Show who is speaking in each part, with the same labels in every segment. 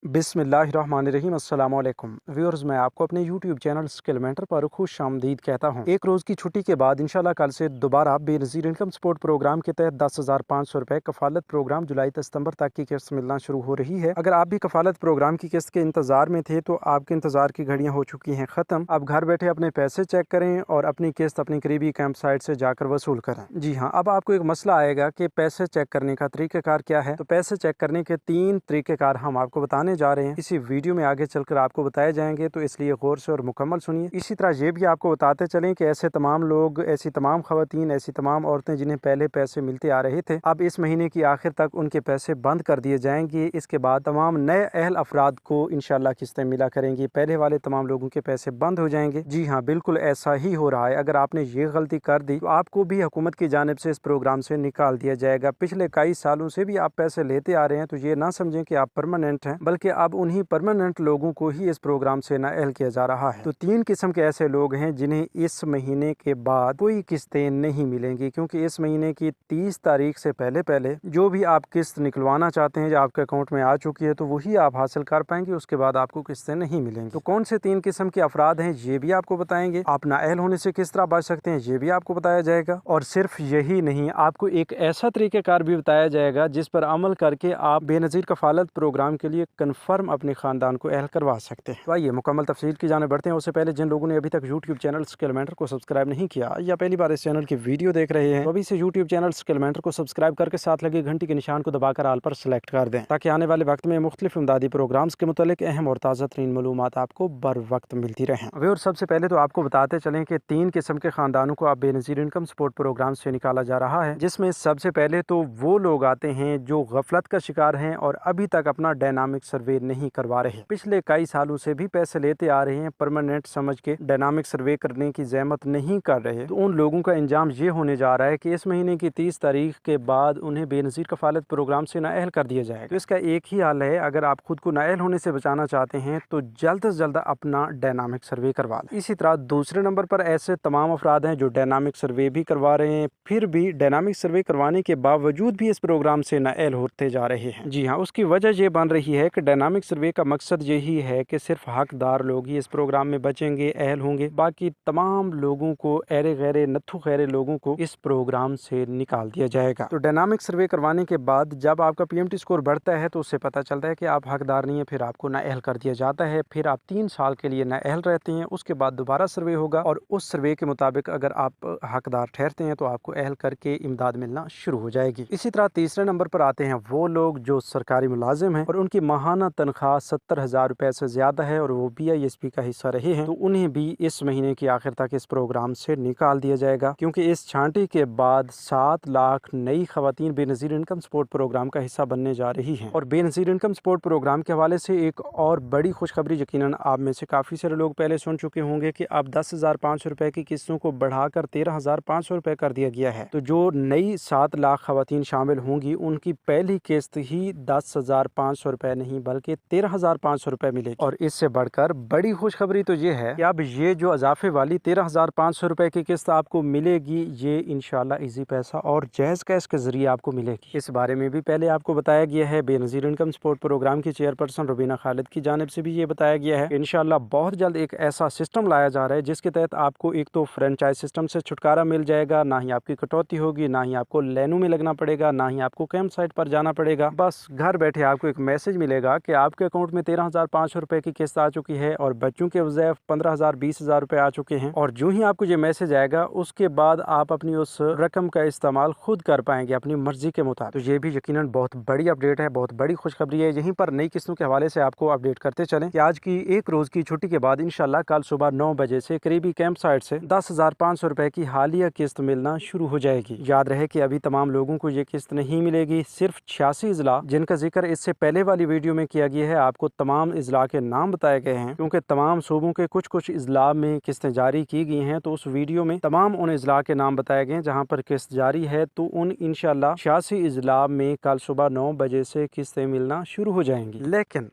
Speaker 1: बिस्मिल्लाहिर्रहमानिर्रहीम अस्सलाम वालेकुम व्यूअर्स, मैं आपको अपने यूट्यूब चैनल स्किल मेंटर पर खुश आमदीद कहता हूं। एक रोज़ की छुट्टी के बाद इंशाल्लाह कल से दोबारा बेनज़ीर इनकम सपोर्ट प्रोग्राम के तहत 10,500 रुपए कफालत प्रोग्राम जुलाई से सितंबर तक की किस्त मिलना शुरू हो रही है। अगर आप भी कफालत प्रोग्राम की किस्त के इंतजार में थे तो आपके इंतजार की घड़ियां हो चुकी हैं ख़त्म। अब घर बैठे अपने पैसे चेक करें और अपनी किस्त अपनी करीबी कैंप साइट से जाकर वसूल करें। जी हाँ, अब आपको एक मसला आएगा कि पैसे चेक करने का तरीक़ाकार क्या है। तो पैसे चेक करने के 3 तरीक़ेकार हम आपको बताने जा रहे हैं। इसी वीडियो में आगे चलकर आपको बताए जाएंगे, तो इसलिए गौर से और मुकम्मल सुनिए। इसी तरह ये भी आपको बताते चलें कि ऐसे तमाम लोग, ऐसी तमाम खवातीन, ऐसी तमाम औरतें जिन्हें पहले पैसे मिलते आ रहे थे, अब इस महीने की आखिर तक उनके पैसे बंद कर दिए जाएंगे। इसके बाद तमाम नए अहल अफराद को इंशाल्लाह किस्तें मिला करेंगी। पहले वाले तमाम लोगों के पैसे बंद हो जाएंगे। जी हाँ, बिल्कुल ऐसा ही हो रहा है। अगर आपने ये गलती कर दी तो आपको भी हुकूमत की जानिब से इस प्रोग्राम से निकाल दिया जाएगा। पिछले कई सालों से भी आप पैसे लेते आ रहे हैं, तो ये ना समझें कि आप परमानेंट हैं, बल्कि अब उन्हीं परमानेंट लोगों को ही इस प्रोग्राम से नाअहल किया जा रहा है। तो 3 किस्म के ऐसे लोग हैं जिन्हें इस महीने के बाद कोई किस्तें नहीं मिलेंगी, क्योंकि इस महीने की 30 तारीख से पहले पहले जो भी आप किस्त निकलवाना चाहते हैं, जो आपके अकाउंट में आ चुकी है, तो वही आप हासिल कर पाएंगे। उसके बाद आपको किस्तें नहीं मिलेंगी। तो कौन से 3 किस्म के अफराद हैं ये भी आपको बताएंगे। आप नाअहल होने से किस तरह बच सकते हैं ये भी आपको बताया जाएगा। और सिर्फ यही नहीं, आपको एक ऐसा तरीक़ाकार भी बताया जाएगा जिस पर अमल करके आप बेनज़ीर कफालत प्रोग्राम के लिए कन्फर्म अपने खानदान को अहल करवा सकते हैं। तो आइए मुकम्मल तफसील की जाने बढ़ते हैं। उससे पहले जिन लोगों ने अभी तक यूट्यूब चैनल स्किल मेंटर को सब्सक्राइब नहीं किया या पहली बार इस चैनल की वीडियो देख रहे हैं, तो अभी से यूट्यूब चैनल स्किल मेंटर को सब्सक्राइब करके साथ लगे घंटी के निशान को दबाकर आल पर सेलेक्ट कर दें, ताकि आने वाले वक्त में मुख्तलिफ इमदादी प्रोग्राम्स के मुतालिक अहम और ताज़ा तरीन मालूमात आपको बर वक्त मिलती रहें। और सबसे पहले तो आपको बताते चलें कि 3 किस्म के खानदानों को अब बेनज़ीर इनकम सपोर्ट प्रोग्राम से निकाला जा रहा है, जिसमें सबसे पहले तो वो लोग आते हैं जो गफलत का शिकार हैं और अभी तक अपना डायनामिक सर्वे नहीं करवा रहे। पिछले कई सालों से भी पैसे लेते आ रहे हैं, परमानेंट समझ के डायनामिक सर्वे करने की जहमत नहीं कर रहे। तो उन लोगों का इंजाम ये होने जा रहा है कि इस महीने की 30 तारीख के बाद उन्हें बेनज़ीर कफालत प्रोग्राम से नाअहल कर दिया जाएगा। तो इसका एक ही हल है, अगर आप खुद को नाअहल होने से बचाना चाहते हैं तो जल्द से जल्द अपना डायनामिक सर्वे करवा लें। इसी तरह दूसरे नंबर पर ऐसे तमाम अफराद हैं जो डायनामिक सर्वे भी करवा रहे हैं, फिर भी डायनामिक सर्वे करवाने के बावजूद भी इस प्रोग्राम से नाअहल होते जा रहे हैं। जी हाँ, उसकी वजह ये बन रही है कि डायनामिक सर्वे का मकसद यही है कि सिर्फ हकदार लोग ही इस प्रोग्राम में बचेंगे, अहल होंगे। बाकी तमाम लोगों को, ऐरे गैरे नत्थु खैरे लोगों को इस प्रोग्राम से निकाल दिया जाएगा। तो डायनामिक सर्वे करवाने के बाद जब आपका पीएमटी स्कोर बढ़ता है तो उससे पता चलता है कि आप हकदार नहीं है, फिर आपको नाअहल कर दिया जाता है। फिर आप 3 साल के लिए नाअहल रहते हैं। उसके बाद दोबारा सर्वे होगा और उस सर्वे के मुताबिक अगर आप हकदार ठहरते हैं तो आपको अहल करके इमदाद मिलना शुरू हो जाएगी। इसी तरह तीसरे नंबर पर आते हैं वो लोग जो सरकारी मुलाजिम हैं और उनकी माहाना तनख्वाह 70,000 रुपए से ज्यादा है और वो BISP का हिस्सा रहे हैं, तो उन्हें भी इस महीने की आखिर तक इस प्रोग्राम से निकाल दिया जाएगा, क्योंकि इस छांटी के बाद 7 लाख नई खवातीन बेनज़ीर इनकम सपोर्ट प्रोग्राम का हिस्सा बनने जा रही हैं। और बेनज़ीर इनकम सपोर्ट प्रोग्राम के हवाले से एक और बड़ी खुशखबरी, यकीनन आप में से काफी सारे लोग पहले सुन चुके होंगे कि अब 10,500 रुपए की किस्तों को बढ़ाकर 13,500 रुपए कर दिया गया है। तो जो नई 7 लाख खवातीन शामिल होंगी उनकी पहली किस्त ही 10,500 रुपए नहीं बल्कि 13,500 रुपए मिलेगी। और इससे बढ़कर बड़ी खुशखबरी तो ये है कि अब ये जो इजाफे वाली 13,500 रुपए की किस्त आपको मिलेगी, ये इंशाल्लाह इजी पैसा और जैज़ कैश के जरिए आपको मिलेगी। इस बारे में भी पहले आपको बताया गया है। बेनज़ीर इनकम सपोर्ट प्रोग्राम की चेयरपर्सन रुबीना खालिद की जानिब से भी ये बताया गया है। इंशाल्लाह बहुत जल्द एक ऐसा सिस्टम लाया जा रहा है जिसके तहत आपको एक तो फ्रेंचाइज सिस्टम से छुटकारा मिल जाएगा, ना ही आपकी कटौती होगी, ना ही आपको लाइनों में लगना पड़ेगा, ना ही आपको कैंप साइट पर जाना पड़ेगा। बस घर बैठे आपको एक मैसेज मिलेगा कि आपके अकाउंट में 13,500 रुपए की किस्त आ चुकी है और बच्चों के वज़ैफ 15,000 20,000 रुपए आ चुके हैं। और जो ही आपको ये मैसेज आएगा उसके बाद आप अपनी उस रकम का इस्तेमाल खुद कर पाएंगे अपनी मर्जी के मुताबिक। तो ये भी यकीनन बहुत बड़ी अपडेट है, बहुत बड़ी खुशखबरी है। यहीं पर नई किस्तों के हवाले से आपको अपडेट करते चलें कि आज की एक रोज की छुट्टी के बाद इंशाल्लाह कल सुबह 9 बजे से करीबी कैंप साइट से 10,500 रुपए की हालिया किस्त मिलना शुरू हो जाएगी। याद रहे कि अभी तमाम लोगों को ये किस्त नहीं मिलेगी। सिर्फ 86 इजला जिनका जिक्र इससे पहले वाली वीडियो में किया गया है, आपको तमाम इजला के नाम बताए गए हैं, क्योंकि तमाम सूबों के कुछ कुछ इजला में किस्तें जारी की गई हैं। तो उस वीडियो में तमाम उन इजला के नाम बताए गए हैं जहाँ पर किस्त जारी है। तो उन इंशाल्लाह 86 इजला में कल सुबह 9 बजे से किस्तें मिलना शुरू हो जाएंगी।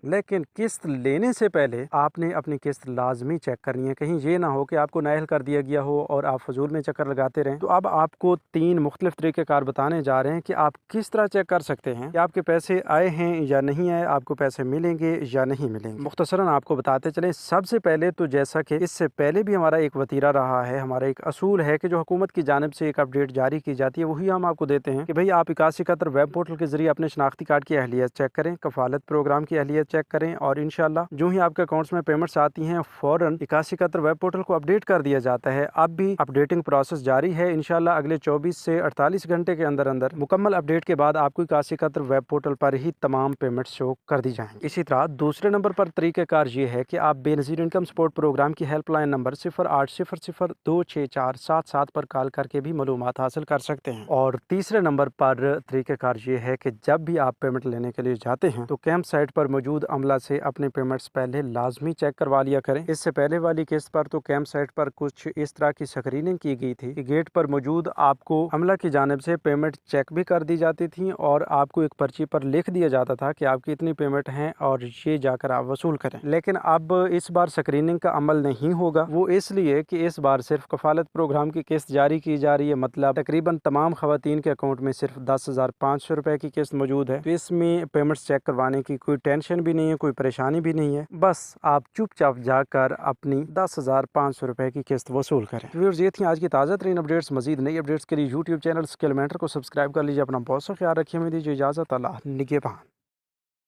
Speaker 1: लेकिन किस्त लेने से पहले आपने अपनी किस्त लाजमी चेक करनी है। कहीं ये ना हो कि आपको नाअहल कर दिया गया हो और आप फजूल में चक्कर लगाते रहें। तो अब आपको 3 मुख्तलिफ तरीक़ेकार बताने जा रहे हैं कि आप किस तरह चेक कर सकते हैं कि आपके पैसे आए हैं या नहीं आए, आपको पैसे मिलेंगे या नहीं मिलेंगे। मुख्तसरन आपको बताते चलें, सबसे पहले तो जैसा कि इससे पहले भी हमारा एक वतीरा रहा है, हमारा एक असूल है कि जो हुकूमत की जानिब से एक अपडेट जारी की जाती है वही हम आपको देते हैं कि भाई आप 8171 वेब पोर्टल के जरिए अपने शनाख्ती कार्ड की अहलियत चेक करें, कफालत प्रोग्राम की अहलियत चेक करें और इंशाल्लाह जो ही आपके अकाउंट्स में पेमेंट्स आती हैं फौरन 8171 वेब पोर्टल को अपडेट कर दिया जाता है। अब भी अपडेटिंग प्रोसेस जारी है। इंशाल्लाह अगले 24 से 48 घंटे के अंदर अंदर मुकम्मल अपडेट के बाद आपको 8171 वेब पोर्टल पर ही तमाम पेमेंट शो कर दी जाएंगी। इसी तरह दूसरे नंबर पर तरीक़ेकार ये है कि आप बेनज़ीर इनकम सपोर्ट प्रोग्राम की हेल्पलाइन नंबर 0800026477 पर कॉल करके भी मालूमात हासिल कर सकते हैं। और तीसरे नंबर पर तरीक़ेकार ये है कि जब भी आप पेमेंट लेने के लिए जाते हैं तो कैंप साइट पर मौजूद अमला से अपने पेमेंट्स पहले लाजमी चेक करवा लिया करें। इससे पहले वाली किस्त पर तो कैंप साइट पर कुछ इस तरह की स्क्रीनिंग की गई थी कि गेट पर मौजूद आपको अमला की जानिब से पेमेंट चेक भी कर दी जाती थी और आपको एक पर्ची पर लिख दिया जाता था कि आपकी इतनी पेमेंट है और ये जाकर आप वसूल करें। लेकिन अब इस बार स्क्रीनिंग का अमल नहीं होगा, वो इसलिए कि इस बार सिर्फ कफालत प्रोग्राम की किस्त जारी की जा रही है। मतलब तकरीबन तमाम खवातीन के अकाउंट में सिर्फ 10,500 रुपए की किस्त मौजूद है। तो इसमें पेमेंट्स चेक करवाने की कोई टेंशन भी नहीं है, कोई परेशानी भी नहीं है। बस आप चुपचाप जाकर अपनी 10,500 रुपए की किस्त वसूल करें। व्यूअर्स, ये थी आज की ताज़ा तरीन अपडेट्स। मजीद नई अपडेट्स के लिए यूट्यूब चैनल स्किल मेंटर को सब्सक्राइब कर लीजिए। अपना बहुत सा ख्याल रखिए। हमें दीजिए इजाज़त। अल्लाह निगहबान।